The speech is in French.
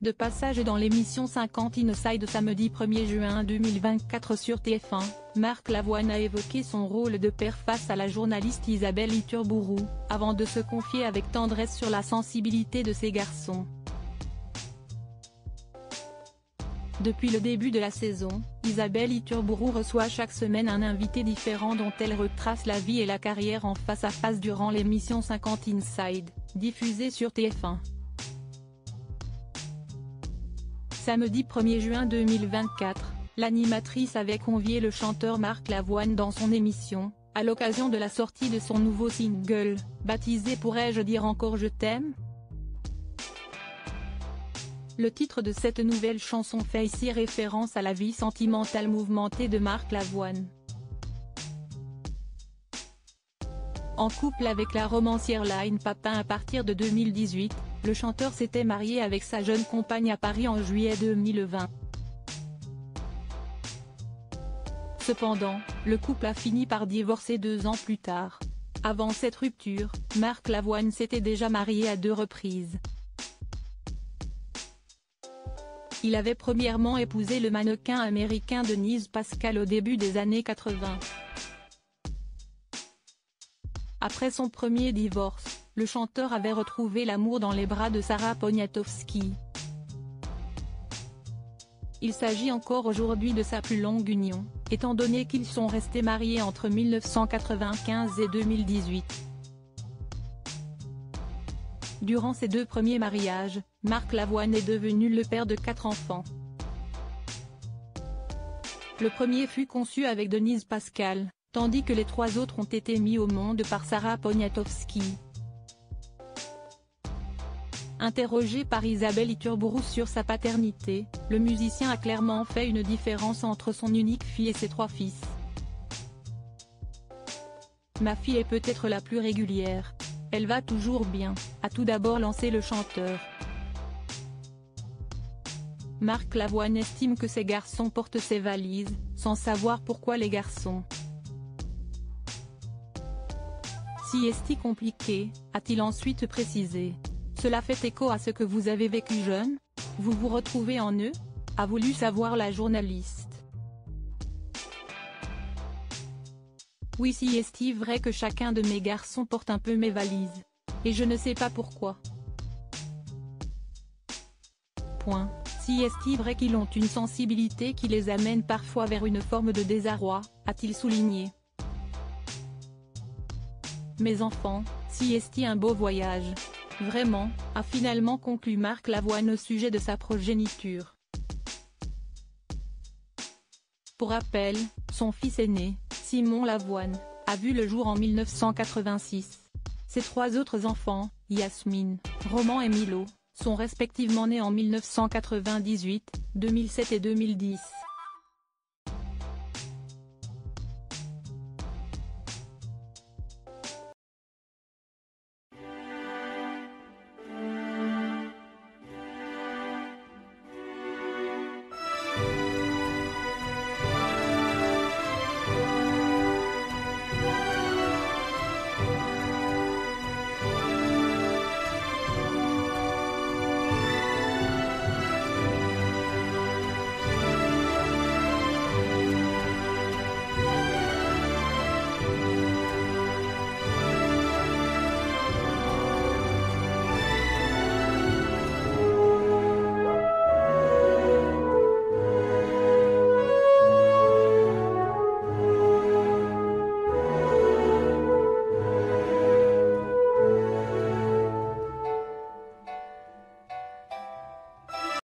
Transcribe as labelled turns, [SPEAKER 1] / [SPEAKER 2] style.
[SPEAKER 1] De passage dans l'émission 50 Inside samedi 1er juin 2024 sur TF1, Marc Lavoine a évoqué son rôle de père face à la journaliste Isabelle Iturburu, avant de se confier avec tendresse sur la sensibilité de ses garçons. Depuis le début de la saison, Isabelle Iturburu reçoit chaque semaine un invité différent dont elle retrace la vie et la carrière en face à face durant l'émission 50 Inside, diffusée sur TF1. Samedi 1er juin 2024, l'animatrice avait convié le chanteur Marc Lavoine dans son émission, à l'occasion de la sortie de son nouveau single, baptisé Pourrais-je dire encore je t'aime ? Le titre de cette nouvelle chanson fait ici référence à la vie sentimentale mouvementée de Marc Lavoine. En couple avec la romancière Line Papin à partir de 2018, le chanteur s'était marié avec sa jeune compagne à Paris en juillet 2020. Cependant, le couple a fini par divorcer 2 ans plus tard. Avant cette rupture, Marc Lavoine s'était déjà marié à 2 reprises. Il avait premièrement épousé le mannequin américain Denise Pascal au début des années 80. Après son premier divorce, le chanteur avait retrouvé l'amour dans les bras de Sarah Poniatowski. Il s'agit encore aujourd'hui de sa plus longue union, étant donné qu'ils sont restés mariés entre 1995 et 2018. Durant ses 2 premiers mariages, Marc Lavoine est devenu le père de 4 enfants. Le premier fut conçu avec Denise Pascal, tandis que les 3 autres ont été mis au monde par Sarah Poniatowski. Interrogé par Isabelle Iturburu sur sa paternité, le musicien a clairement fait une différence entre son unique fille et ses 3 fils. Ma fille est peut-être la plus régulière. Elle va toujours bien, a tout d'abord lancé le chanteur. Marc Lavoine estime que ses garçons portent ses valises, sans savoir pourquoi les garçons. Si est-il compliqué, a-t-il ensuite précisé. Cela fait écho à ce que vous avez vécu jeune ? Vous vous retrouvez en eux ? A voulu savoir la journaliste. Oui, si est-il vrai que chacun de mes garçons porte un peu mes valises. Et je ne sais pas pourquoi. Point. Si est-il vrai qu'ils ont une sensibilité qui les amène parfois vers une forme de désarroi, a-t-il souligné. Mes enfants, si est-il un beau voyage. Vraiment, a finalement conclu Marc Lavoine au sujet de sa progéniture. Pour rappel, son fils aîné, Simon Lavoine, a vu le jour en 1986. Ses 3 autres enfants, Yasmine, Roman et Milo, sont respectivement nés en 1998, 2007 et 2010.